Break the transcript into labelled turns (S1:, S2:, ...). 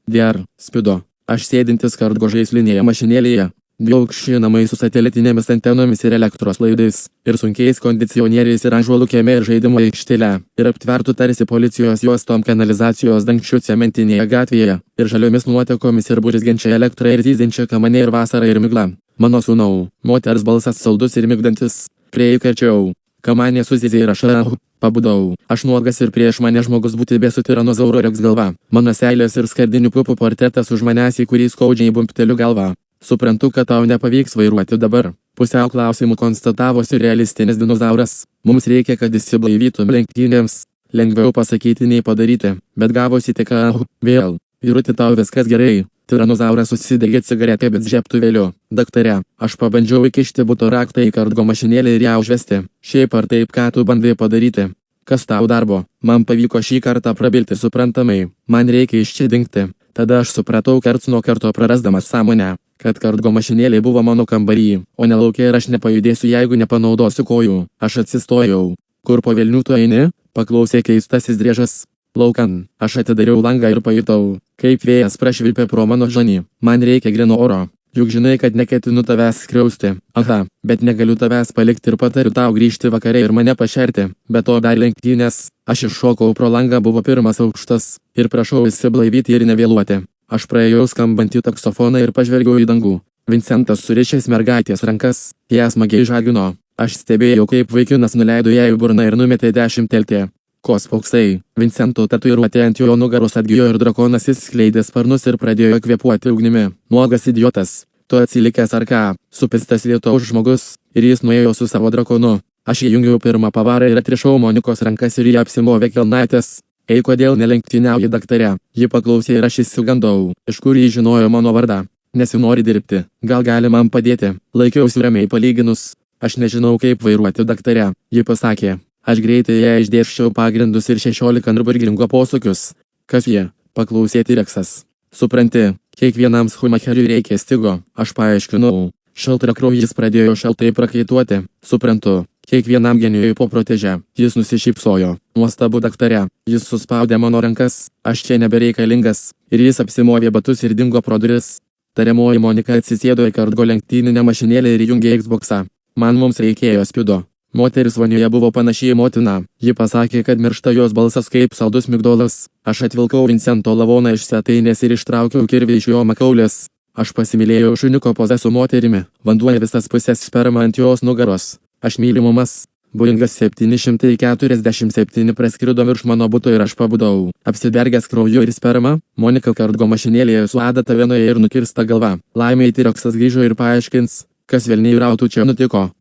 S1: DR, spido. Aš sėdintis kartgo žaislinėje mašinėlėje. Dviaukščiai namai su satelitinėmis antenomis ir elektros laidais, ir sunkiais kondicionieriais ir ąžuolų kieme ir žaidimo aikštelė, ir aptvertų tarsi policijos juostom kanalizacijos dangčių cementinėje gatvėje, ir žaliomis nuotekomis ir burzgiančia elektra ir zyziančia kamanė ir vasara ir migla. Mano sūnau, moters balsas saldus ir migdantis. Prieik arčiau. Kamanė suzyzė ir aš pabudau. Aš nuogas ir prieš mane žmogus būtybė su tiranozauro reks galva. Mano seilės ir skardinių pupų portretas už manęs, į kurį skaudžiai bumpteliu galvą. Suprantu, kad tau nepavyks vairuoti dabar. Pusiau klausimų konstatavo surrealistinis dinozauras. Mums reikia, kad įsiblaivytum lenktynėms. Lengviau pasakyti nei padaryti, bet gavosi tik vėl. Vyruti, tau viskas gerai. Tiranozauras susidegė cigaretę bet žiebtuvėliu. Daktare, aš pabandžiau įkišti buto raktą į kartgo mašinėlę ir ją užvesti. Šiaip ar taip, ką tu bandai padaryti? Kas tau darbo? Man pavyko šį kartą prabilti suprantamai. Man reikia iš čia dingti. Tada aš supratau karts nuo karto prarasdamas sąmonę, kad kartgo mašinėlė buvo mano kambarį, o ne lauke ir aš nepajudėsiu, jeigu nepanaudosiu kojų. Aš atsistojau. Kur po velnių tu eini? Paklausė keistasis driežas. Laukan. Aš atidariau langą ir pajutau, kaip vėjas prašvilpė pro mano žanį. Man reikia grino oro. Juk žinai, kad neketinu tavęs skriausti. Aha, bet negaliu tavęs palikti ir patariu tau grįžti vakare ir mane pašerti. Be to dar lenktynės. Aš iššokau pro langą, buvo pirmas aukštas. Ir prašau įsiblaivyti ir nevėluoti. Aš praėjau skambantį taksofoną ir pažvelgiau į dangų. Vincentas surišęs mergaitės rankas, ją smagiai žagino. Aš stebėjau, kaip vaikinas nuleido ją į burną ir numetė 10 teltė. Ko spoksai? Vincento tatuiruotė ant jo nugaros atgijo ir drakonas išskleidė sparnus ir pradėjo kvėpuoti ugnimi. Nuogas idiotas. Tu atsilikęs ar ką? Supistas lietaus žmogus. Ir jis nuėjo su savo drakonu. Aš įjungiau pirmą pavarą ir atrišau Monikos rankas ir jie apsimovė kelnaitės. Ei, kodėl nelenktyniauji, daktare? Ji paklausė ir aš išsigandau. Iš kur ji žinojo mano vardą? Nesinori dirbti. Gal gali man padėti? Laikiausi ramiai palyginus. Aš nežinau, kaip vairuoti, daktare. Ji pasakė. Aš greitai ją išdėsčiau pagrindus ir 16 nurburgringo posūkius. Kas jie? Paklausė T-Rexas. Supranti, kiekvienam schumacheriui reikia stigo. Aš paaiškinau. Šaltrakraujis pradėjo šaltai prakaituoti. Suprantu. Kiekvienam genijui po protežę. Jis nusišypsojo. Nuostabu, daktare. Jis suspaudė mano rankas. Aš čia nebereikalingas. Ir jis apsimovė batus ir dingo pro duris. Tariamoji Monika atsisėdo į kartgo lenktyninę mašinėlę ir įjungė Xboxą. Mums reikėjo spido. Moteris vonioje buvo panašiai į motiną. Ji pasakė, kad miršta jos balsas kaip saldus migdolas. Aš atvilkau Vincento lavoną iš svetainės ir ištraukiau kirvį iš jo makaulės. Aš pasimylėjau šuniuko pozą su moterimi. Vanduo visas pusės sperma ant jos nugaros. Aš mylimumas. Boeingas 747 praskrido virš mano buto ir aš pabudau. Apsidergęs krauju ir sperma, Monika kartgo mašinėlėje su adata vienoje ir nukirsta galva. Laimei T-Rexas grįžo ir paaiškins, kas velniai rautų čia nutiko.